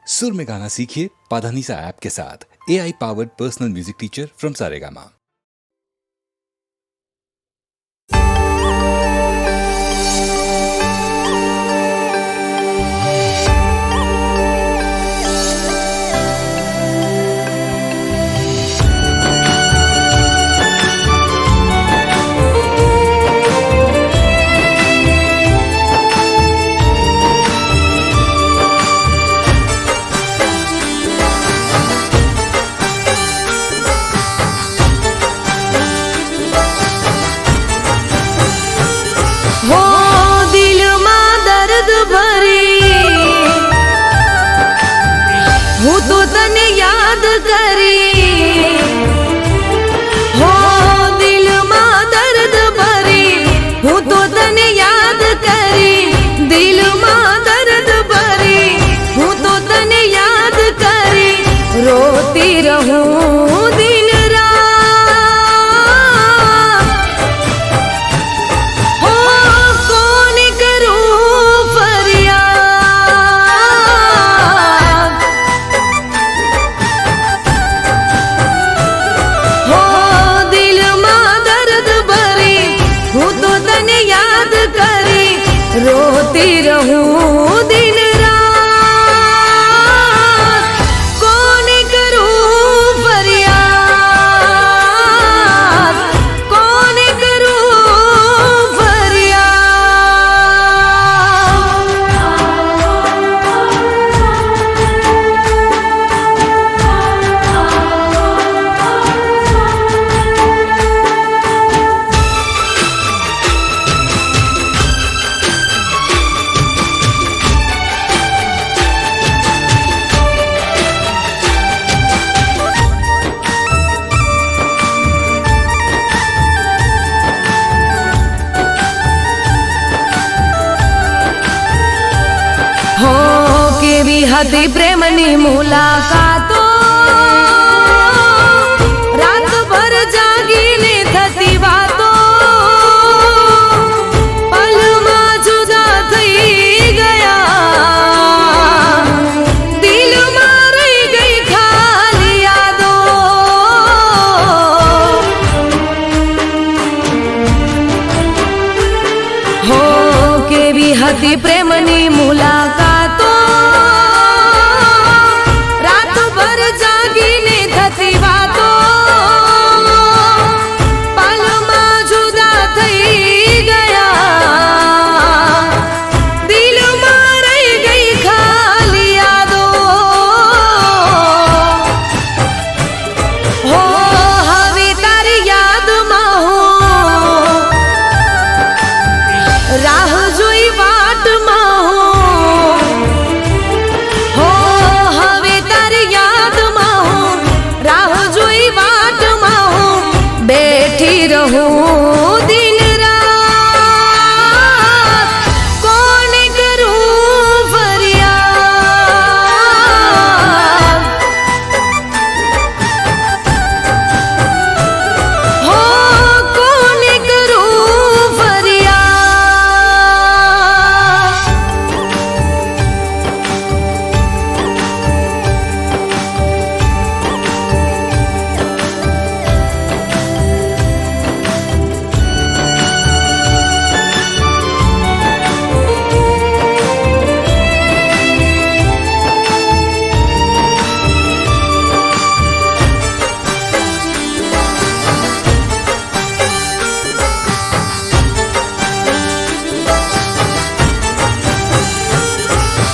सुर में गाना सीखिए पाधानीसा ऐप के साथ। AI powered personal music teacher from Saregama. हो दिल में दर्द भरी हूँ तो तने याद करी। हो दिल में दर्द भरी हूँ तो तने याद करी। दिल में दर्द भरी हूँ तो तने याद करी। रोती रहूं दिन रात। हो कौन करूं फरियाद। हो दिल में दर्द भरी हूँ तो तने याद करी। रोती रहूं दिन रात। कौन करूं फरियाद। कौन करूं फरियाद। हो केवी હતી પ્રેમની મુલાકાતો। રાતભર જાગીને થતી વાતો। પલમાં જુદા થઈ ગયા। દિલમાં રહી ગઈ ખાલી યાદો। હો કેવી હતી પ્રેમની મુલાકાતો। રાતભર જાગીને થતી વાતો। પલમાં જુદા થઈ ગયા। દિલમાં રહી ગઈ ખાલી યાદો। હો હવે તારી યાદમાં હું રાહ જોઈ વાટમાં હું। હો હવે તારી યાદમાં હું રાહ જોઈ વાટમાં હું। બેઠી રહું દિન રાત। કોણ કરું ફરિયાદ। હો કોણ કરું ફરિયાદ।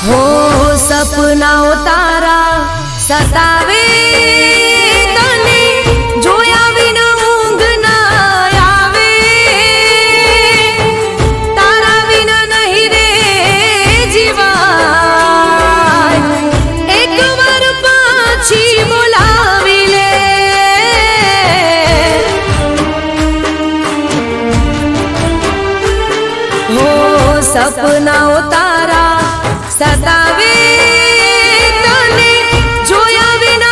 હો સપનાઓ તારા સતાવે તને જોયા વિના ઊંઘ ના આવે। તારા વિના નહીં રે જીવાય। એક વાર પાછી બોલાવી લે। હો સપનાઓ તારા સતાવે તને જોયા વિના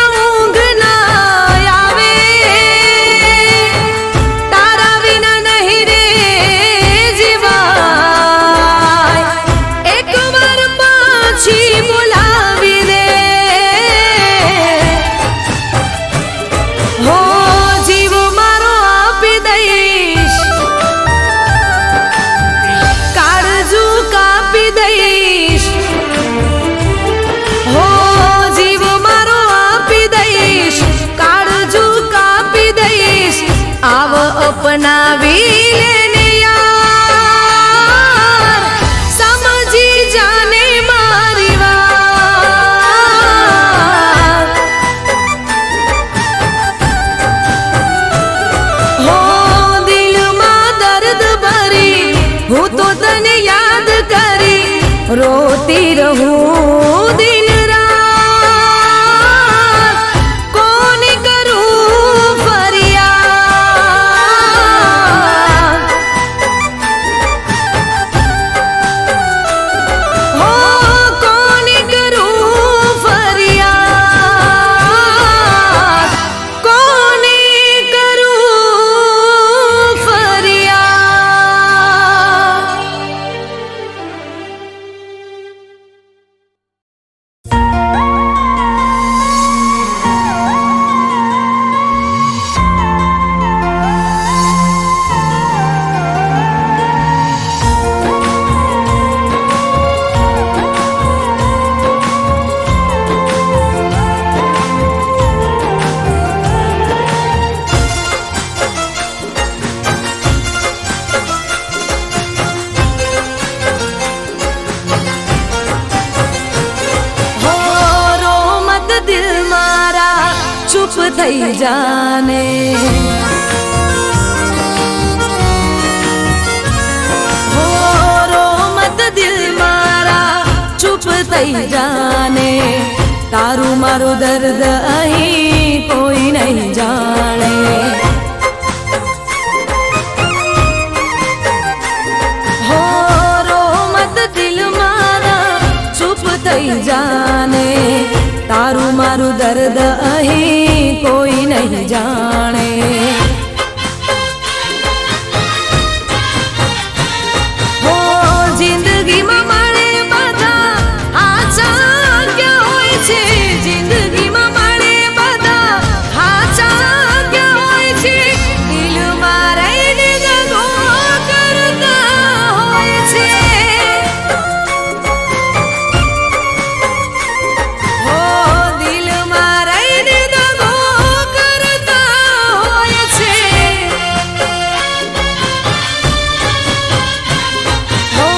અપનાવી લેને યાર, સમજી જાને મારી વાત. હો દિલમાં દર્દ ભરી હું તો તને યાદ કરી રોતી રહું દિન રાત. કોને કરું ફરિયાદ, હો કોને કરું ફરિયાદ, કોને કરું ફરિયાદ. હો રો મત દિલ મારા, ચૂપ થઈ જાને. હો રો મત દિલ મારા, ચૂપ થઈ જાને. તારું મારું દર્દ અહીં કોઈ નહીં જાણે. હો રો મત દિલ મારા, ચૂપ થઈ જાને. તારું મારું દર્દ અહીં કોઈ નહીં જાણે. હો જિંદગીમાં મળે બધા હાચા ક્યાં હોય છે, જિંદગીમાં મળે બધા હાચા ક્યાં હોય છે. દિલમાં રહીને દગો કરતા હોય છે. હો દિલમાં રહીને દગો કરતા હોય છે. હો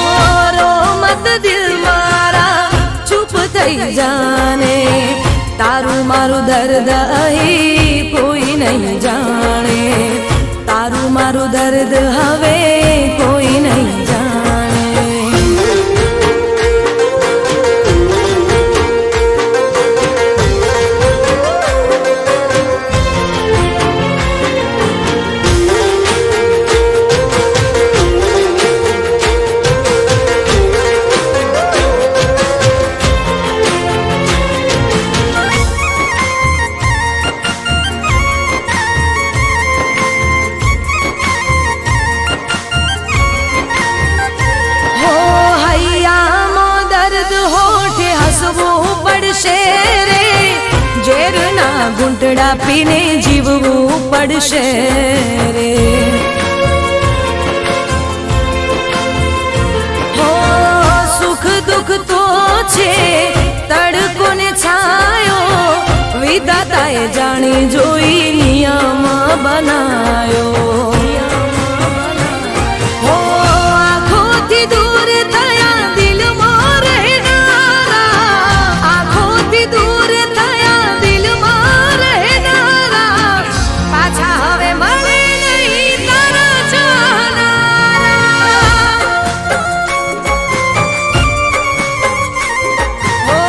રો મત દિલ મારા, ચૂપ થઈ જાને. તારું મારું દર્દ અહીં કોઈ નહીં જાણે. તારું મારું દર્દ હવે કોઈ નહીં જાણે. હો હૈયામાં દર્દ હોઠે હસવું પડશે રે. ઝેરના ઘૂંટડા પીને જીવવું પડશે રે. હો સુખ દુઃખ તો છે તડકો ને છાયો, વિધાતાએ જાણી જોઈ નિયમ બનાયો. હો આંખોથી દૂર થયા દિલમાં રહેનારા, આંખોથી દૂર થયા દિલમાં રહેનારા. પાછા હવે મળે નહીં તારા ચાહનારા. હો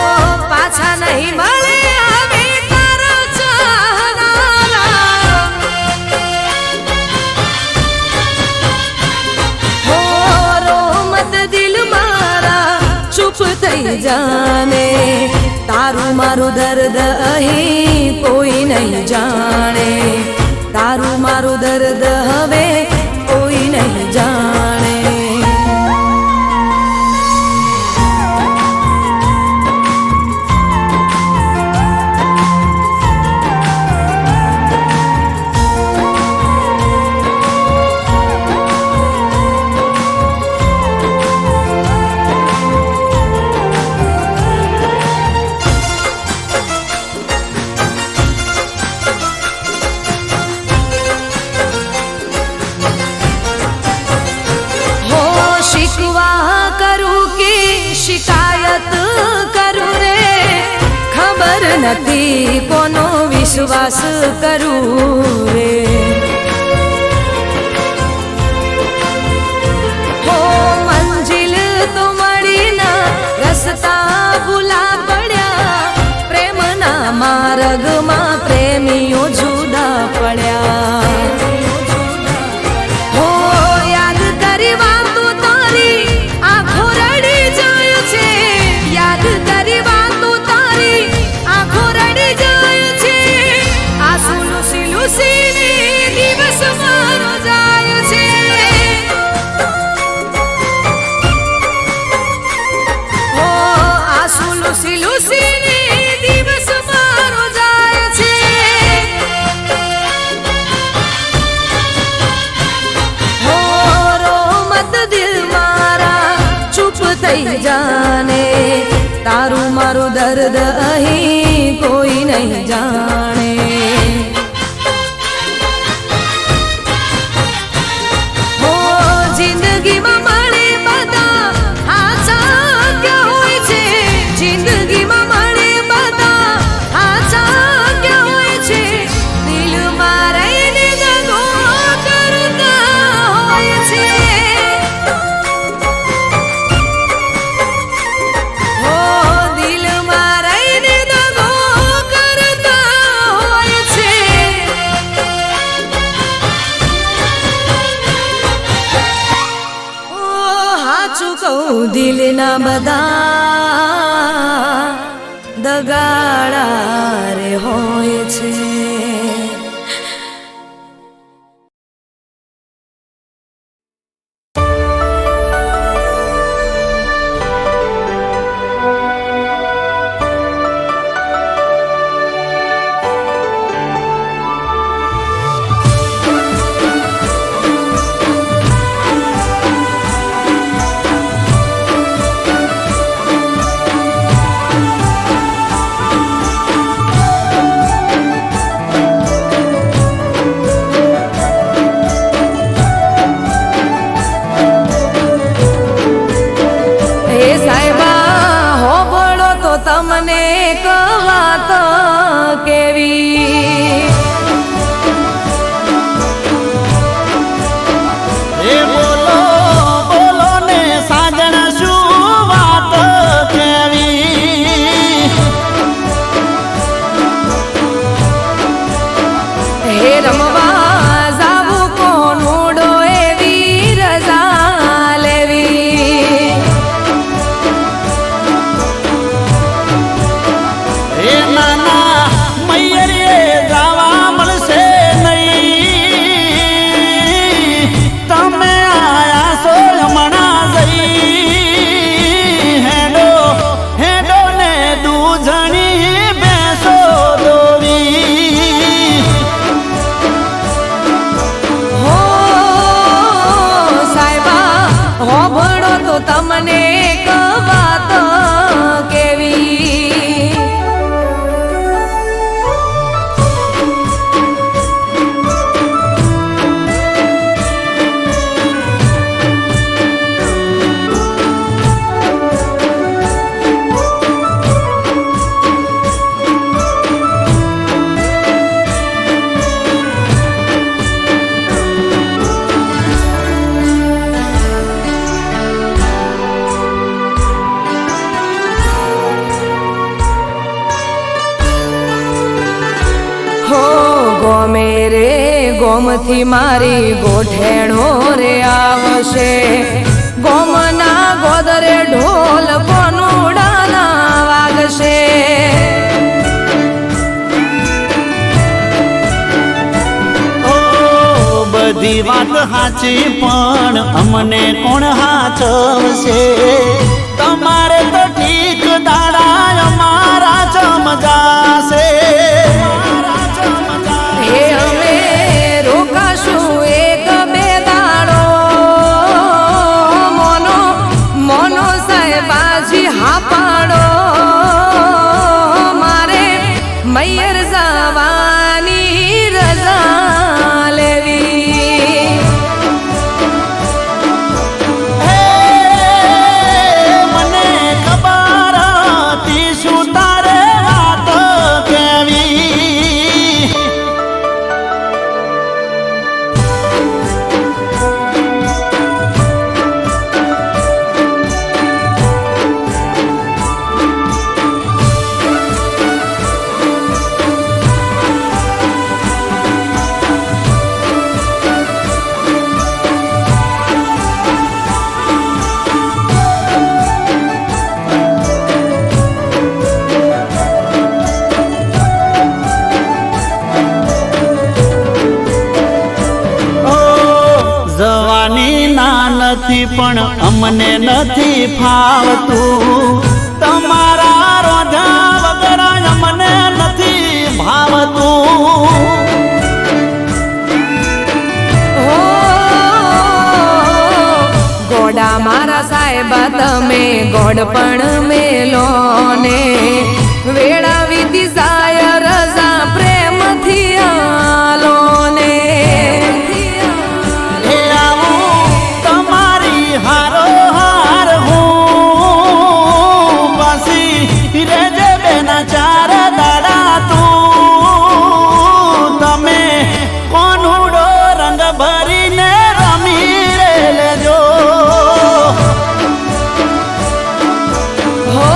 પાછા નહીં મળે હવે તારા ચાહનારા. હો રો મત દિલ મારા, ચૂપ થઈ જાને. તારું મારું દર્દ અહીં કોઈ નહીં જાણે. તારું મારું દર્દ હવે કોઈ નહીં જાણે. નથી કોનો વિશ્વાસ કરું રે. હો મંજિલ તો મળી ના રસ્તા ભૂલા પડ્યા, પ્રેમના માર્ગમાં પ્રેમીઓ જુદા પડ્યા. હો યાદ કરી વાતો તારી આંખો રડી જાય છે, યાદ કરી વાતો તારી આંખો રડી જાય છે. આંસુ લૂસી લૂસીને દિવસ મારો જાય છે. હો આંસુ લૂસી લૂસીને દિવસ મારો જાય છે. હો રો મત દિલ મારા ચૂપ થઈ જાને, તારું મારું દર્દ અહીં કોઈ નહીં જાણે. હો જિંદગીમાં મળે બધા હાચા ક્યાં હોય છે, જિંદગીમાં મળે બધા હાચા ક્યાં હોય છે. દિલમાં રહીને દગો કરતા હોય છે. હો દિલમાં રહીને દગો કરતા હોય છે. ઓ હાચું કહું દિલના બધા દગાડા રે હોય છે. હે સાહેબા હોબળો તો તમને એક વાત કેવી. એ બોલો બોલો ને સાજણ શું વાત કેવી. હે રમવા જાવું કોનુડો એવી રજા લેવી. એ નાના મૈયરે ગાવા મળશે નહીં, તમે આયા છો હમણાં જઈ. હેડો હેડો ને દૂધણી બેસો દોરી. હો સાહેબા હોબળો તો તમને એક વાત કેવી. હો ગોમે રે ગોમથી મારી ગોઠેણો રે આવશે, ગોમના ગોદરે ઢોલ કોનુડાના વાગશે. ઓ બધી વાત સાચી પણ અમને કોણ હાચવશે. તમારે તો ઠીક દાડા અમારા ચમજાશે. હે અમે રોકાશું એક બે દાડો, મોનો મોનો સાહેબાજી હા પાડો. મારે મૈયર જવાની રજા લેવી. હે મને ખબર નથી પણ અમને નથી ફાવતું તમારા રોધા વગર અમને નથી ભાવતું હો ગોડા મારા સાહેબા તમે ગોડ પણ મેલો ને વેળા વીતી જાય રજા પ્રેમથી આલો ને હે આવું તમારી હારો હાર હું પાછી રેજે બેના ચાર દાડા તું તમે કોનુડો રંગ ભરીને રમી રે લેજો હો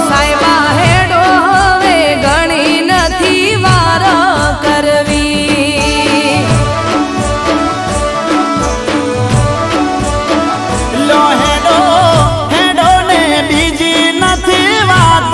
સાહેબા હેડો હવે ઘણી નથી વાર કરવી લો હેડો હેડો ને બીજી નથી વાત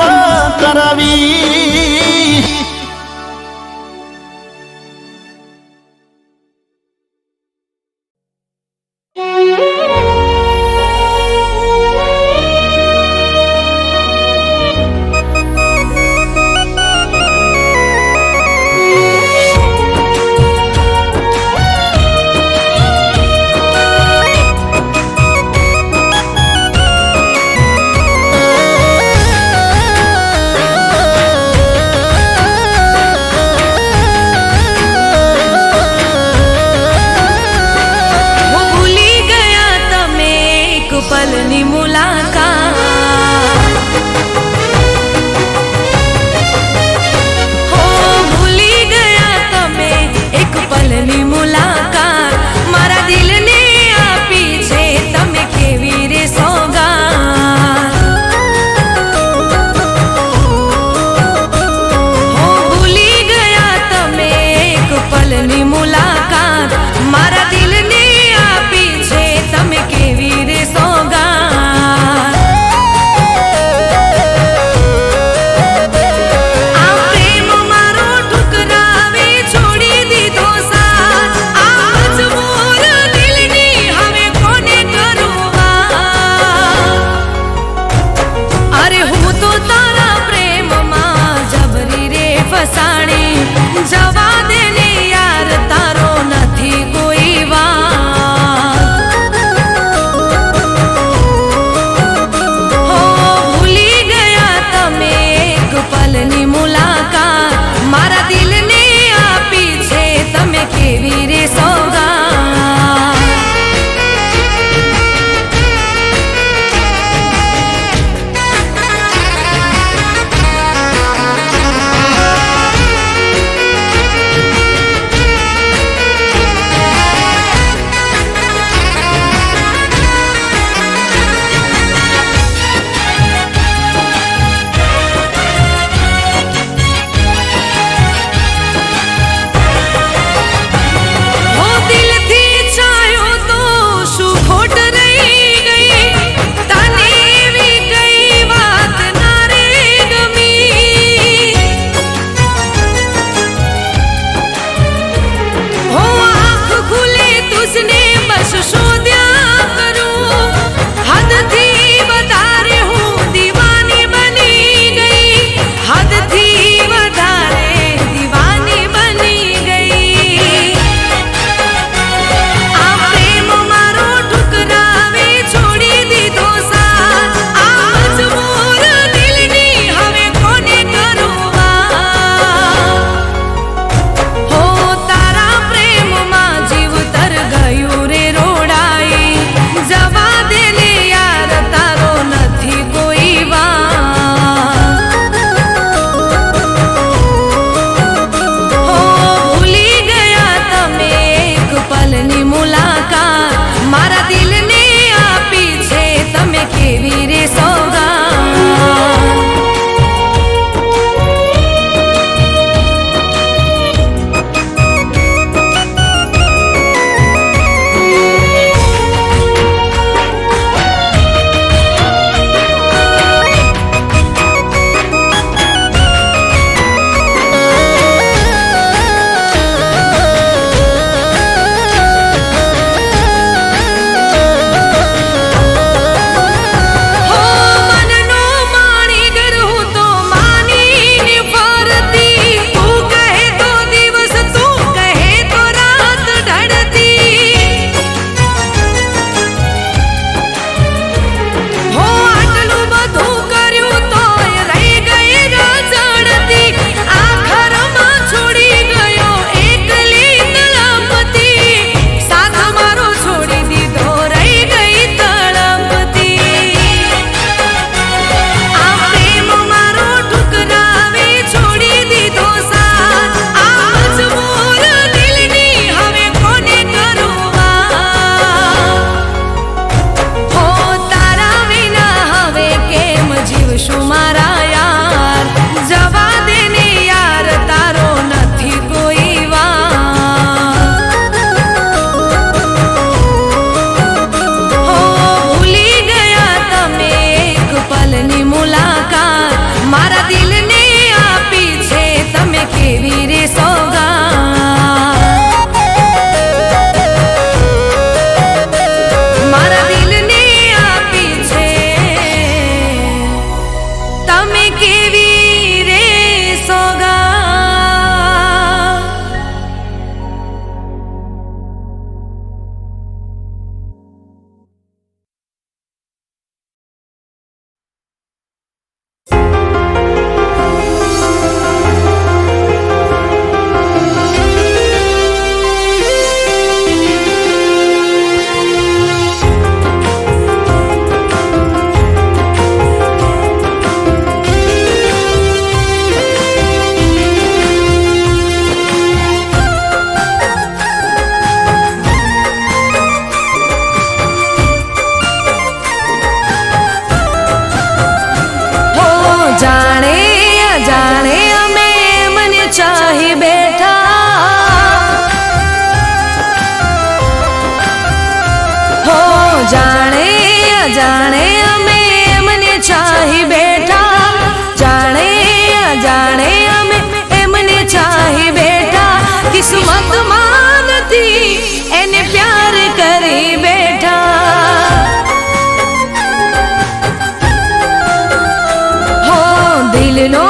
દિલનો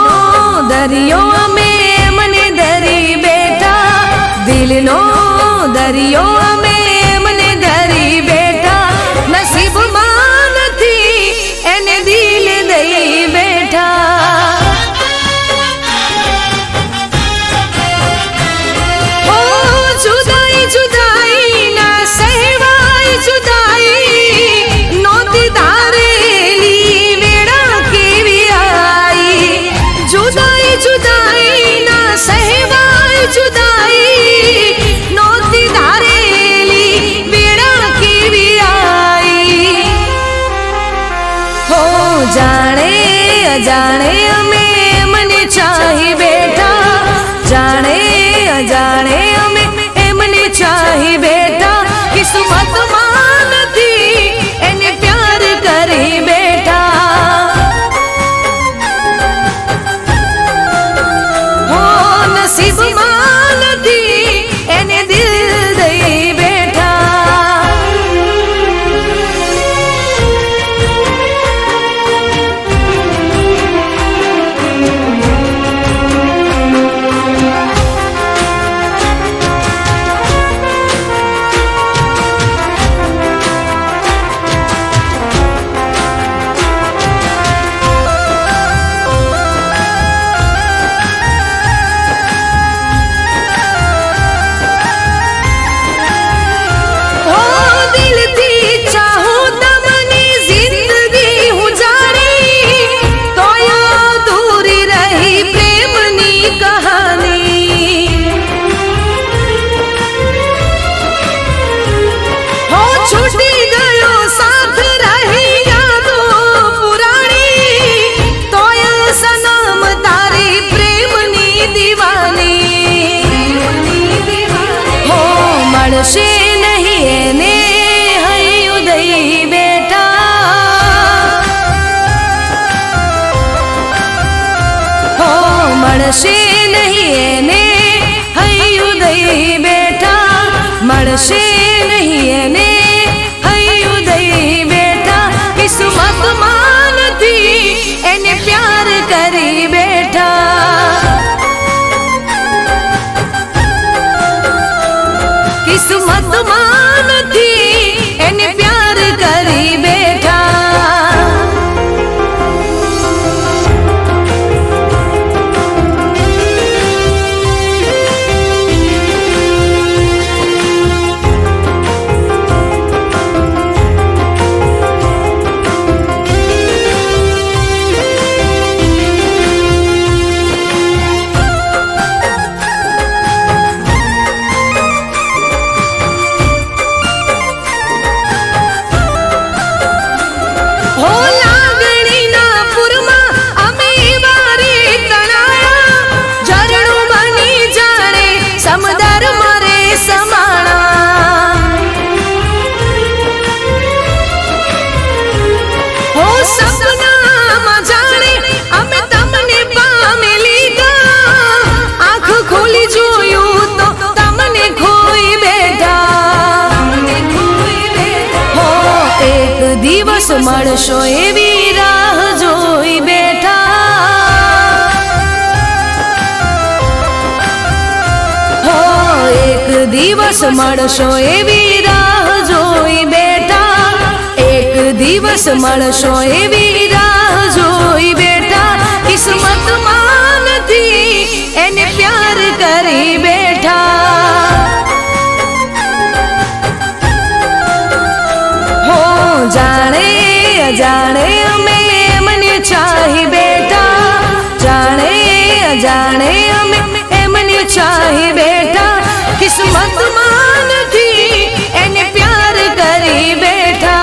દરિયો અમે મને ધરી બેઠા, દિલનો દરિયો અમે મને ધરી બેઠા, નસીબમાં નથી એને દિલ દઈ બેઠા. ઓ જુદાઈ જુદાઈ ના સહેવાય જુદાઈ નોતી ધારેલી વેળા કેવી આઈ, જુદાઈ જુદાઈ ના સહેવાય જુદાઈ નોતી ધારેલી વેળા કેવી આઈ. હો જાણે અજાણે અમે મને ચાહી બેઠા, જાણે અજાણે અમે એમને ચાહી બેઠા, કિસ્મતમાં નથી એને પ્યાર કરી બેઠા. હો નસીબમાં નથી એને દિલ દઈ બેઠા. ઓ દિલથી ચાહું તમને જિંદગી હું જાણી, તોય અધૂરી રહી પ્રેમની કહાની. હો છૂટી ગયો સાથ રહી યાદો પુરાણી, તોય સનમ તારી પ્રેમની દીવાની. હો મળશે નહીં એને હૈયું દઈ બેઠા, હો મળશે નહીં એને હૈયું દઈ બેઠા, મળશે નહીં એને હૈયું દઈ બેઠા, કિસ્મતમાં નથી એને પ્યાર કરી બેઠા. કિસ્મતમાં નથી એને પ્યાર કરી બેઠા. હો લાગણીના પૂરમાં અમે વારે તણાયા, ઝરણું બની જાણે સમદર મારે સમાણા. હો સપનામાં જાણે અમે તમને પામી લીધા, આંખ ખોલી જોયું તો તમને ખોઈ બેઠા. હો એક દિવસ મળશો એવી રાહ જોઈ બેઠા, હો એક દિવસ મળશો એવી રાહ જોઈ બેઠા, એક દિવસ મળશો એવી રાહ જોઈ બેઠા, કિસ્મતમાં નથી એને પ્યાર કરી બેઠા. હો જાણે અજાણે અમે એમને ચાહી બેઠા, જાણે અજાણે અમે એમને ચાહી બેઠા, કિસ્મતમાં નથી એને પ્યાર કરી બેઠા.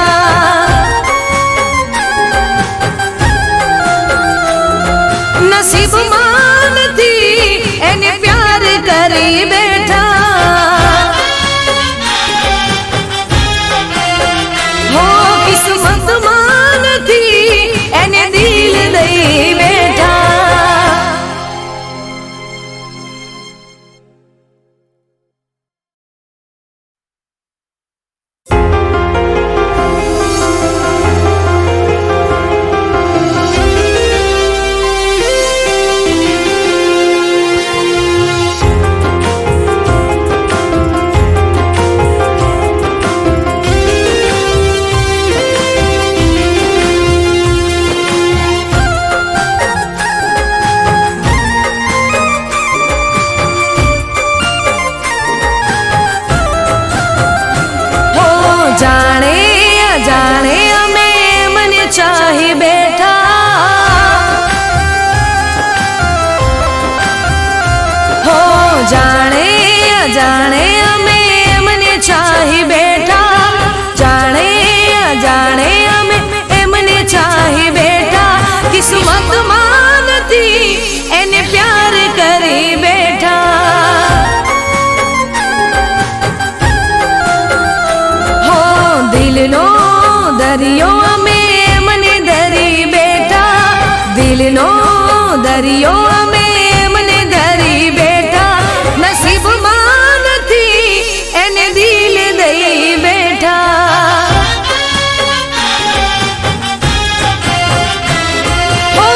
નસીબમાં નથી એને પ્યાર કરી બેઠા. હો કિસ્મતમાં નથી એને દિલ દઈ બેઠા. જાણે અજાણે અમે એમને ચાહી બેઠા, જાણે અજાણે અમે એમને ચાહી બેઠા, કિસ્મતમાં નથી એને પ્યાર કરી બેઠા. હો દિલનો દરિયો અમે એમને ધરી બેઠા, દિલનો દરિયો અમે એમને ધરી બેઠા, નસીબમાં નથી એને દિલ દઈ બેઠા. ઓ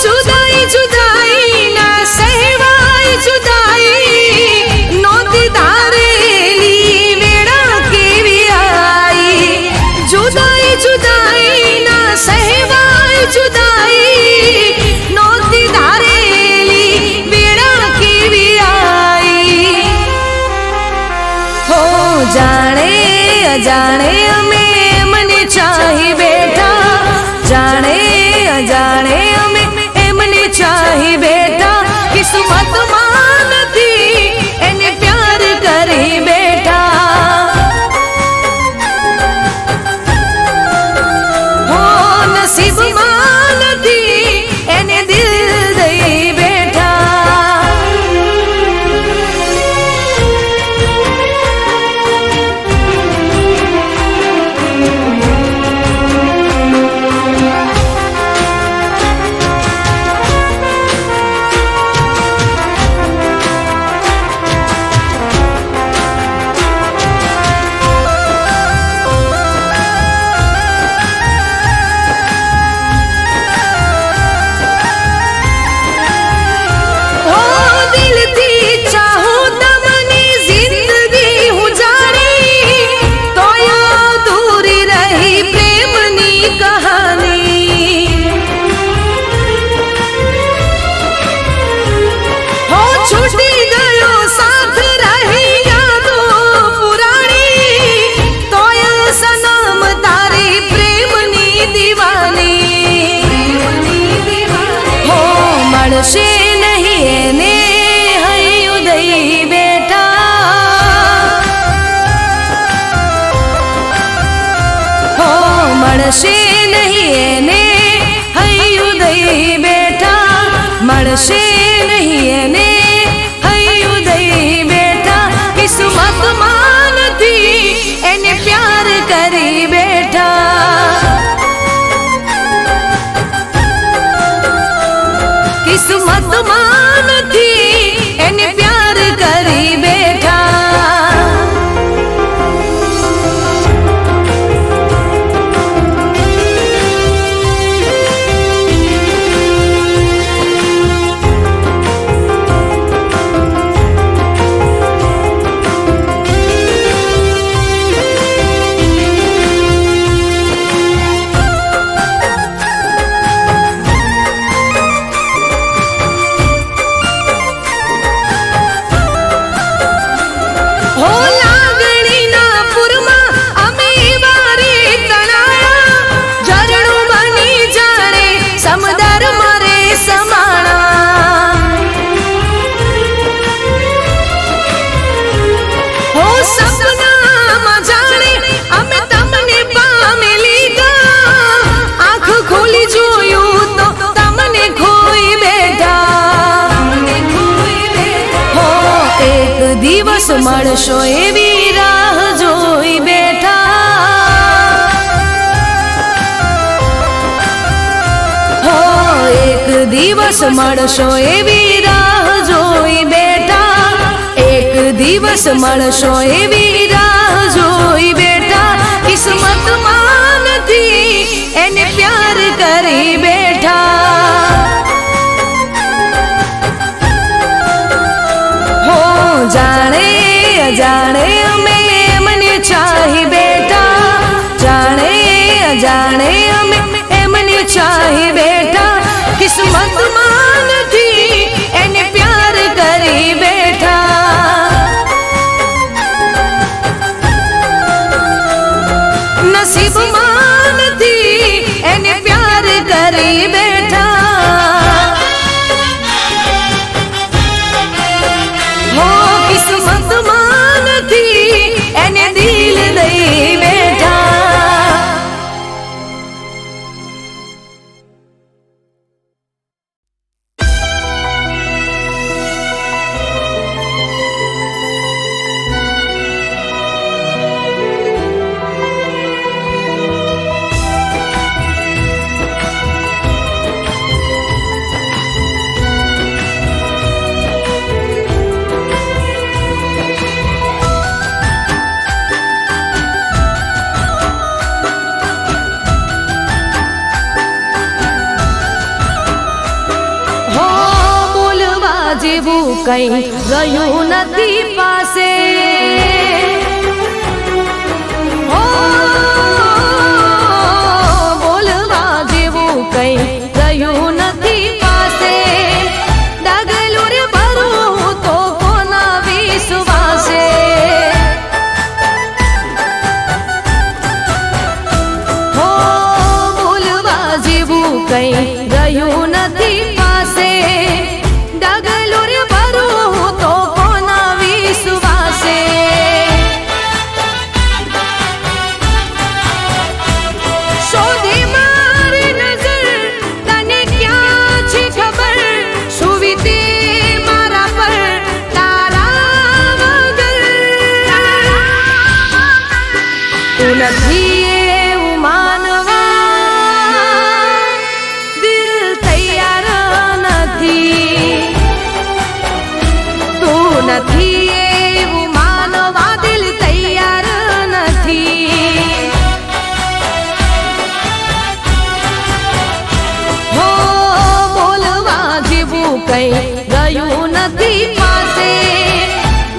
જુદાઈ જુદાઈ ના સહેવાય જુદાઈ, નોતી ધારેલી વેળા કેવી આઈ. જુદાઈ જુદાઈ ના સહેવાય જુદાઈ, નોતી ધારેલી વેળા કેવી આઈ. હો જાણે અજાણે અમે એમને ચાહી બેઠા, જાણે અજાણે અમે એમને ચાહી બેઠા, કિસ્મતમાં નથી એને પ્યાર કરી બેઠા. હો નસીબમાં નથી એને દિલ દઈ બેઠા. હો દિલથી ચાહું તમને જિંદગી હું જાણી, તોય અધૂરી રહી પ્રેમની કહાની. હો છૂટી ગયો સાથ રહી યાદો પુરાણી, તોય સનમ તારી પ્રેમની દીવાની. હો મળશે નહીં એને હૈયું દઈ બેઠા, હો મળશે નહીં એને હૈયું દઈ બેઠા, મળશે નહીં એને હૈયું દઈ બેઠા, કિસ્મતમાં નથી એને પ્યાર કરી બેઠા. કિસ્મતમાં નથી એને પ્યાર કરી બેઠા. હો લાગણીના પુરમાં અમે વારે તણાયા, ઝરણું બની જાણે સમદર મારે સમાણા. હો સપનામાં જાણે અમે તમને પામી લીધા, આંખ ખોલી જોયું તો તમને ખોઈ બેઠા. હો એક દિવસ મળશો એવી રાહ જોઈ બેઠા, હો એક દિવસ મળશો એવી રાહ જોઈ બેઠા, એક દિવસ મળશો એવી રાહ જોઈ બેઠા, કિસ્મતમાં નથી એને પ્યાર કરી બેઠા. હો જાણે અજાણે અમે એમને ચાહી બેઠા, જાણે અજાણે અમે એમને ચાહી બેઠા, કિસ્મતમાં નથી એને પ્યાર કરી બેઠા. નસીબમાં નથી એને પ્યાર કરી બેઠા. હો જેવું કઈ રહ્યું નથી પાસે ઓ બોલવા જેવું કઈ રહ્યું નથી પાસે ડગલું રે ભરું તો કોના વિશ્વાસે હો બોલવા જેવું કઈ રહ્યું નથી પાસે ડગલું રે ભરું તો કોના વિશ્વાસે શોધી મારી નજર તને ક્યાં છે ખબર શું વીતે મારા પર તારા વગર તું નથી એવું માનવા દિલ તૈયાર નથી તું નથી એવું માનવા દિલ તૈયાર નથી હો બોલવા જેવું કઈ ગયું નથી પાસે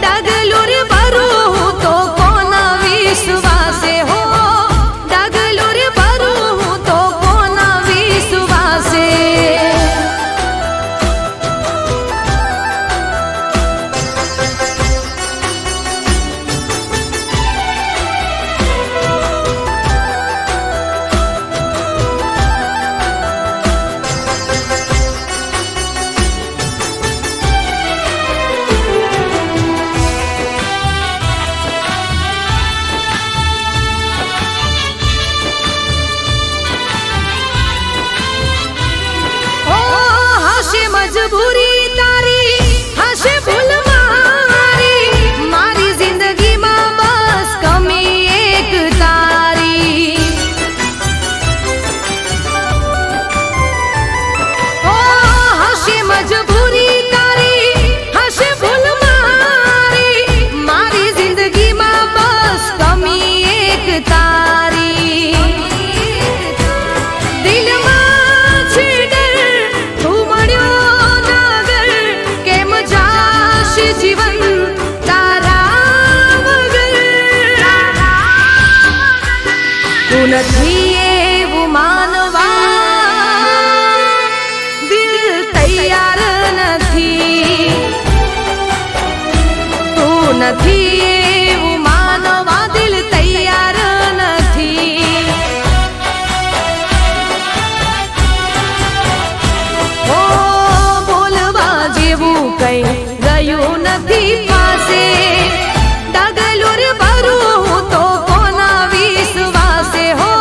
ડગલું રે ભરું તો કોના વિશ્વાસે હો ડગલું રે ભરું તો કોના વિશ્વાસે ઓ હશે મજબૂરી તારી હશે ભૂલ મારી મારી જિંદગીમાં બસ કમી એક તારી ઓ હશે મજબૂરી તારી હશે ભૂલ મારી મારી જિંદગીમાં બસ કમી એક તારી દિલમાં છે ડર તું મળ્યો નાગર કેમ જાશે જીવન તારા વગર તું નથી એવું માનવા દિલ તૈયાર નથી તું નથી એવું માનવા દિલ તૈયાર નથી ઓ બોલવા જેવું કઈ ગયું નથી પાસે ડગલું રે ભરું તો કોના વિશ્વાસે હો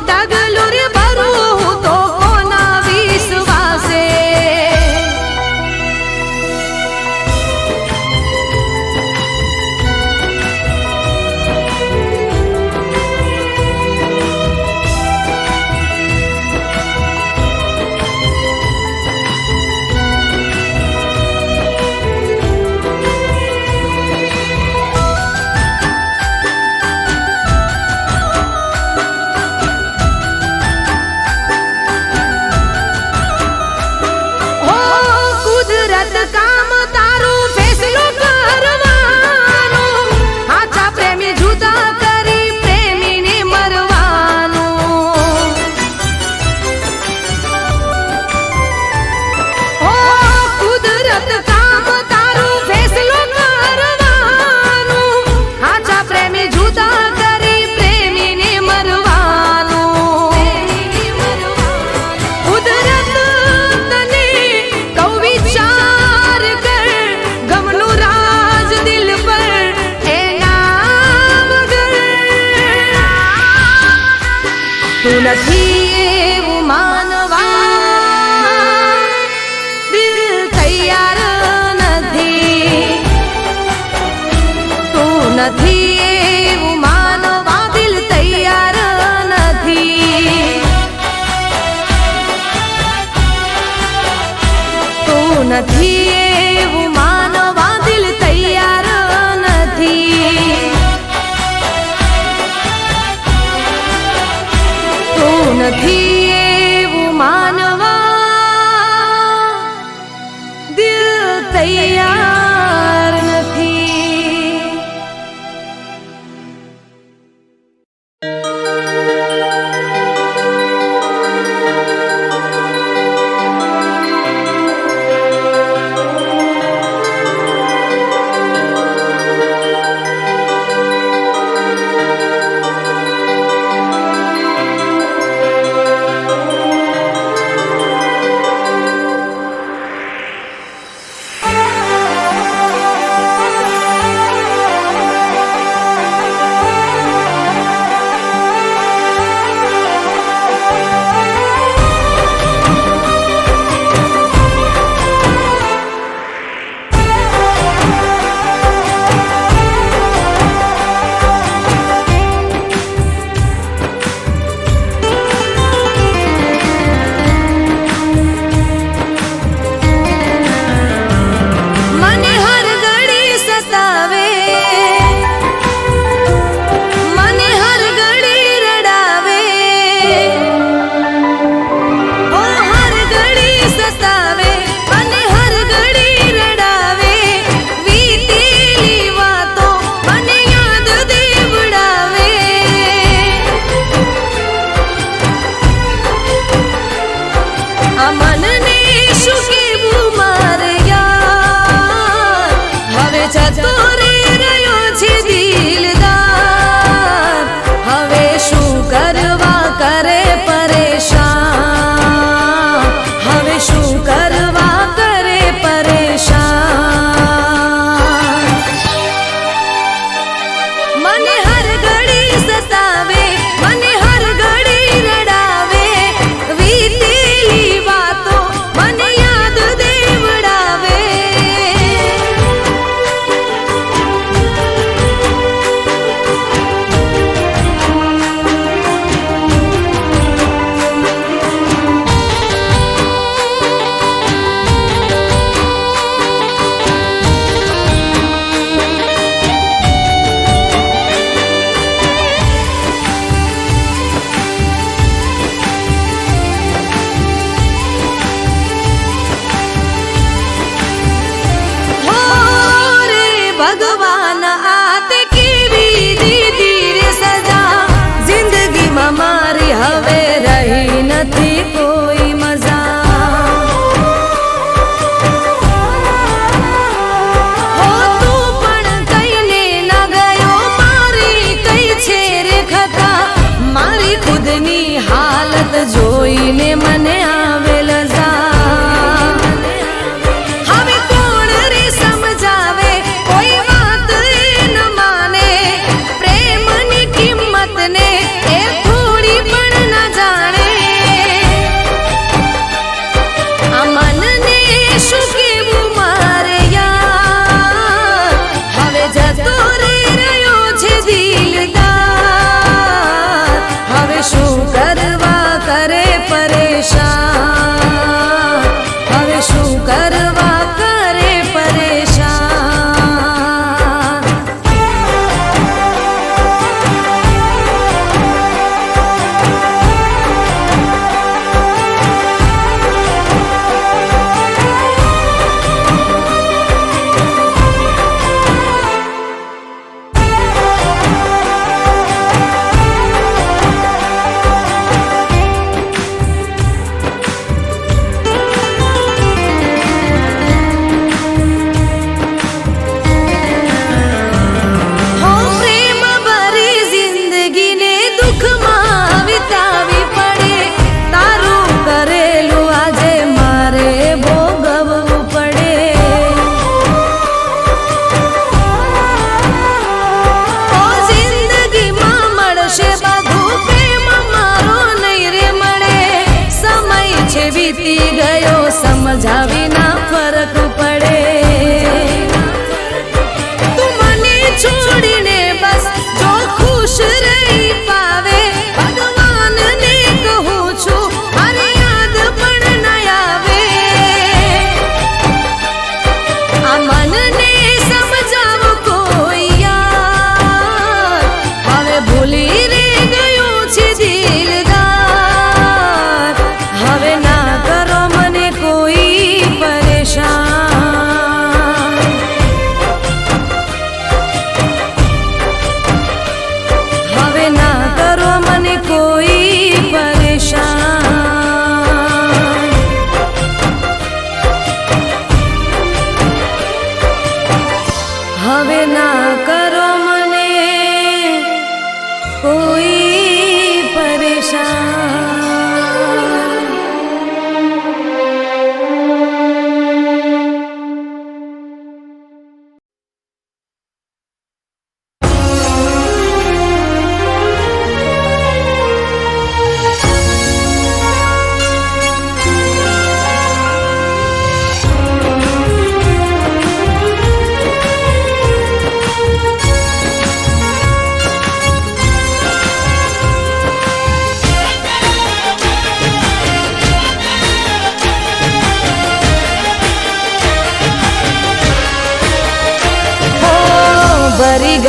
ડગલું રે ભરું તો કોના વિશ્વાસે ઓ કુદરત કામ તારું ફેસલો કરવાનું આછા પ્રેમી જુદા કરી પ્રેમીને મરવાનું ઓ કુદરત કામ તારું ફેસલો કરવાનું આછા પ્રેમી જુદા કરી પ્રેમીને મરવાનું કુદરત તને કઉ વિચાર કર ગમનું રાજ દિલ પર એના વગર તું નથી એવું માનવા દિલ તૈયાર નથી તું નથી એવું માનવા દિલ તૈયાર નથી તું નથી એવું માનવા દિલ તૈયાર નથી તું નથી એવું માનવા દિલ તૈયાર નથી.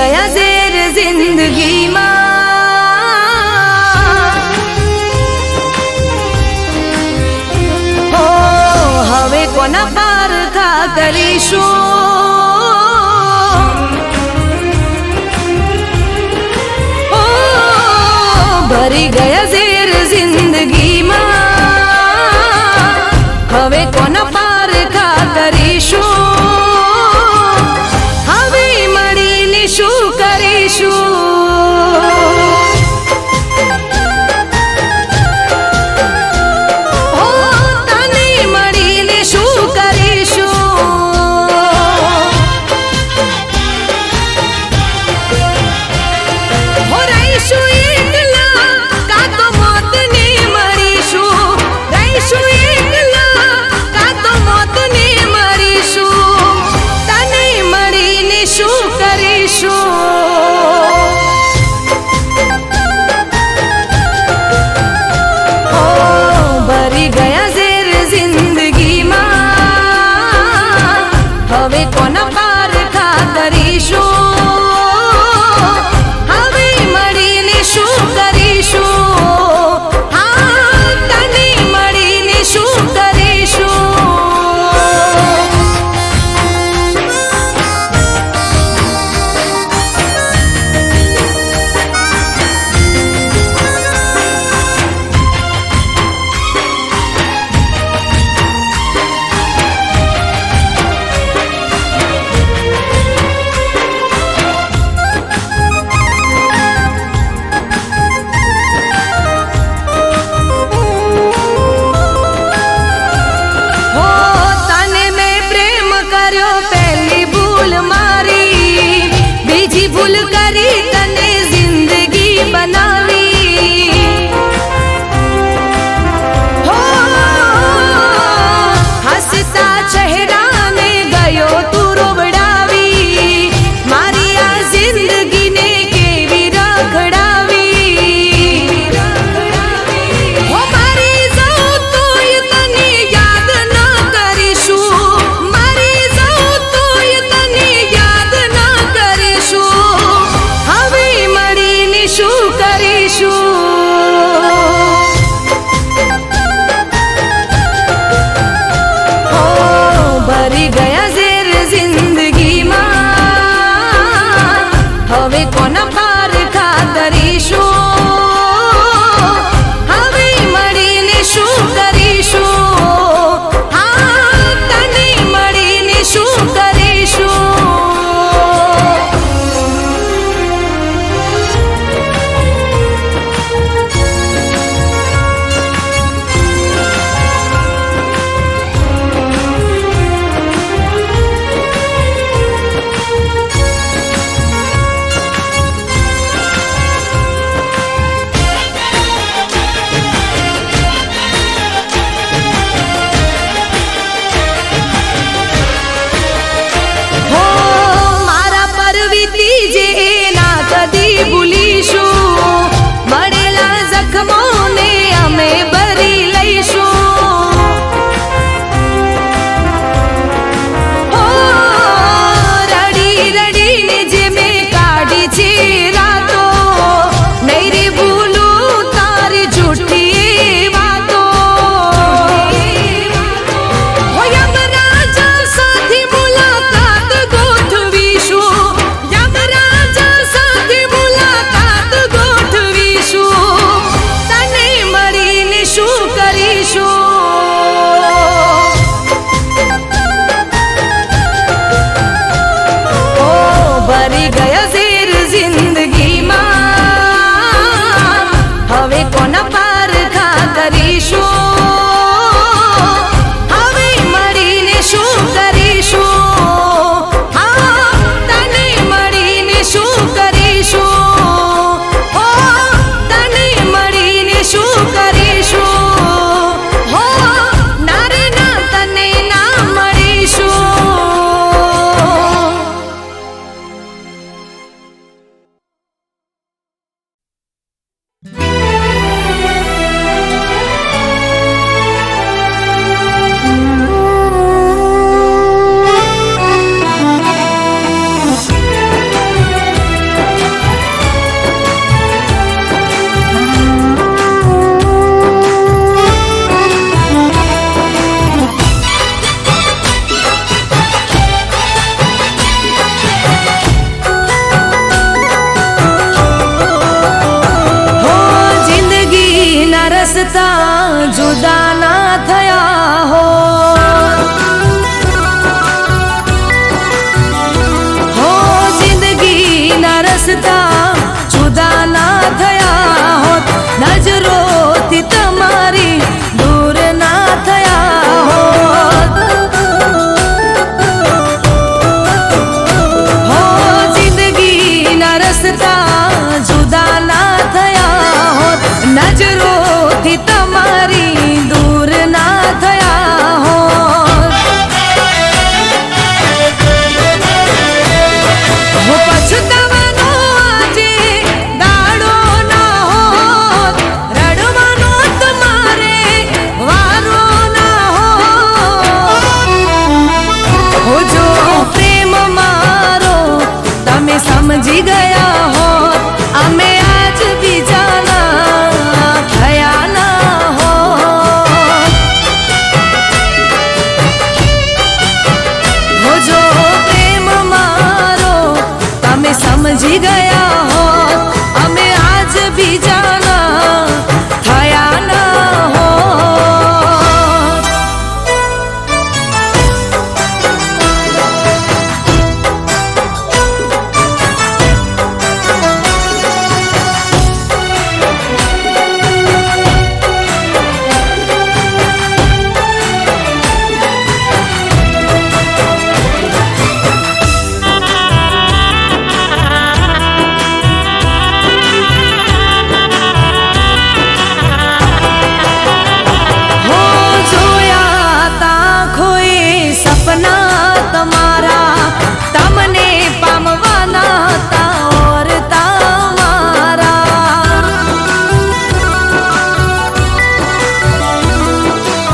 ગયા ઝેર જિંદગીમાં. ઓ હવે કોના પારખા કરીશું? ઓ ભરી ગયા ઝેર જિંદગીમાં, હવે કોના પારખા કરીશું? હવે મળીને શું કરીશું? ઓ તને મળીને શું કરીશું? સમજી ગયા હોત અમે આજ બીજાના થયા ના હોત. હો જોયા તા કોઈ સપના તમારા તમને પામવાના તા ઓર તમારા.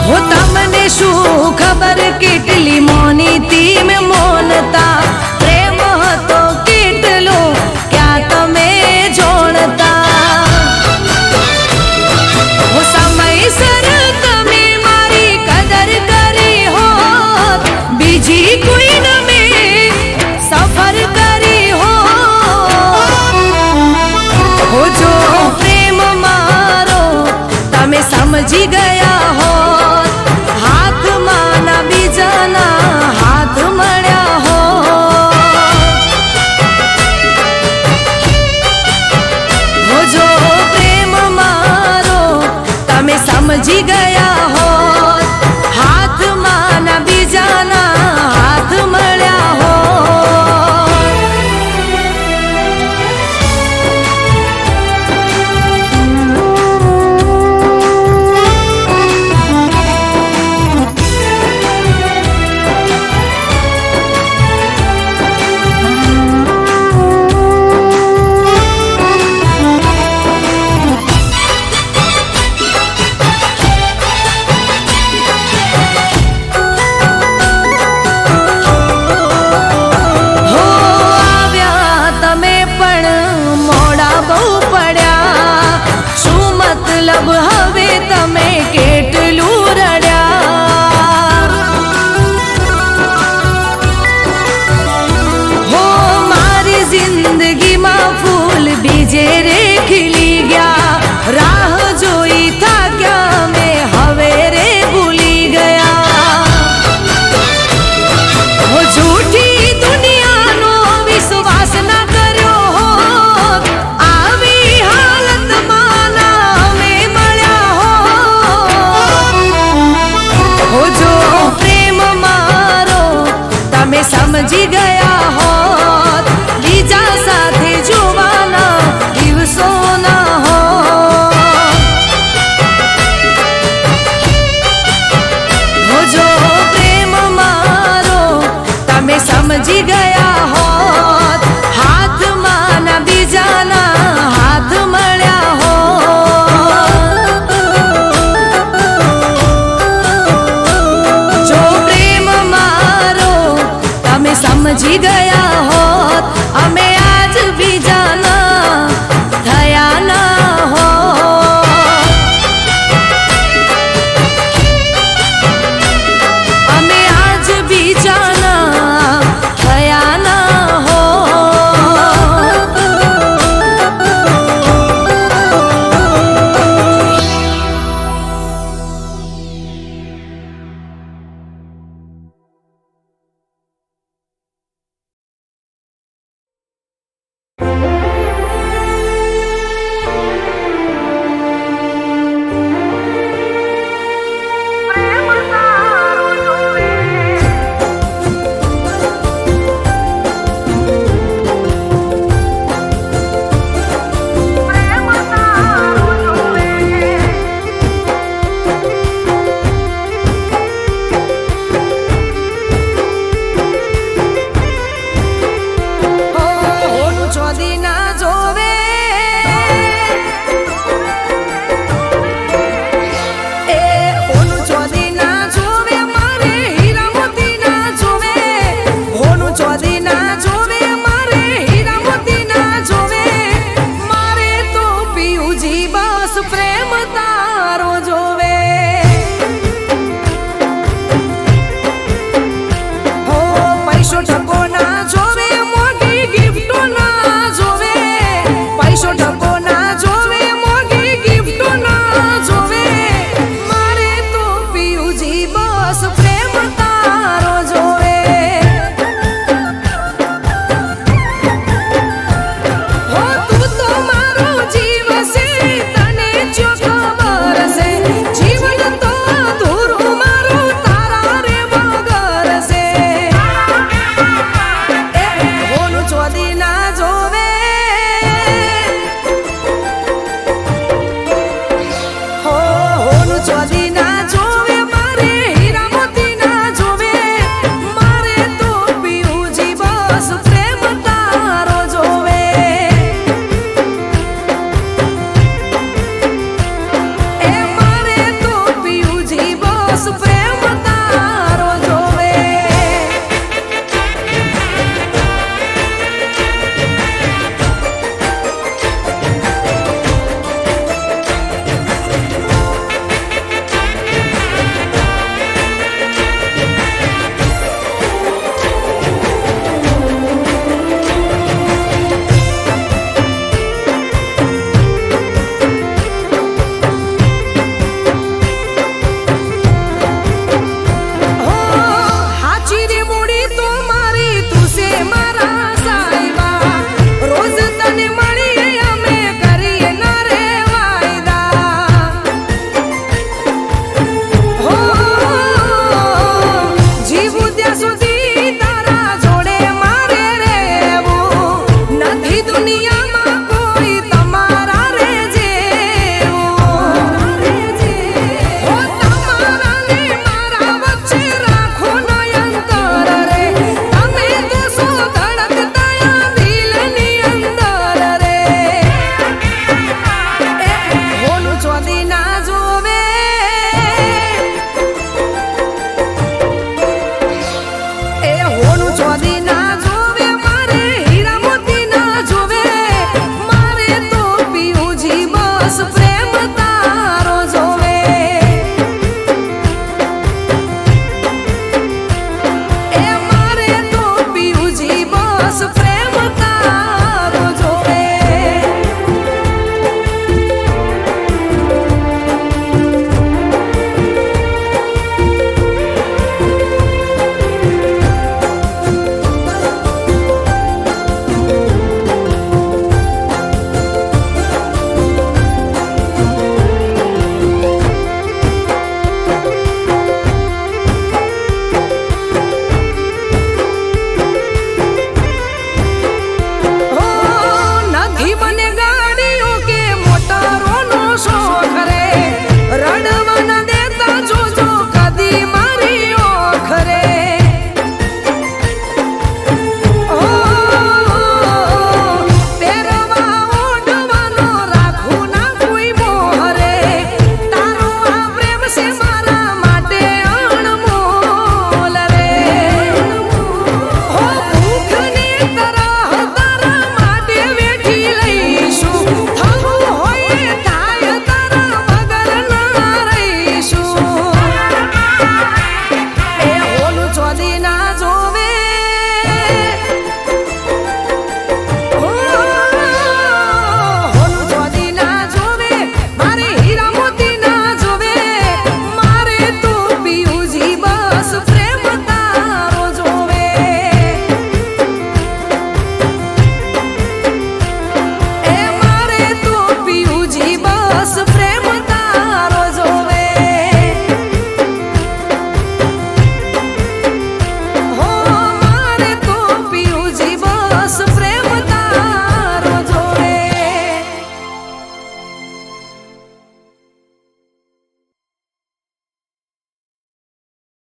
હો તમને શું ખબર કેટલી મોની તી મેં મોનતા પ્રેમ હતો કેટલો ક્યાં તમે જોણતા. હો સમયસર તમે મારી કદર કરી હોત બીજી કોઈ ન મેં સફર કરી હોત. હો જો પ્રેમ મારો તમે સમજી ગયા હોત હાથમાં ના બીજાના હાથ મળ્યા હોત. હો જો પ્રેમ મારો તમે સમજી ગયા હોત હાથમાં ના બીજાના હાથ મળ્યા હોત. હો આવ્યા તમે પણ મોડા બહુ પડ્યા શું મતલબ હવે તમે કેટલું રડ્યા. હો મારી જિંદગીમાં ફૂલ બીજે રે ખીલી ગયા રાહ જોઈ થાક્યા મેં હવે રે ભૂલી ગયા. હો જૂઠી દુનિયાનો વિશ્વાસ ના કર્યો હોત આવી હાલતમાં ના અમે મળ્યા હોત. હો જો પ્રેમ મારો તમે સમજી ગયા હોત બીજા સાથે જોવાના દિવસો ના હોત. હો જો પ્રેમ મારો તમે સમજી ગયા હોત હાથમાં ના બીજાના હાથ મળ્યા હોત. જો પ્રેમ મારો તમે સમજી ગયા હોત અમે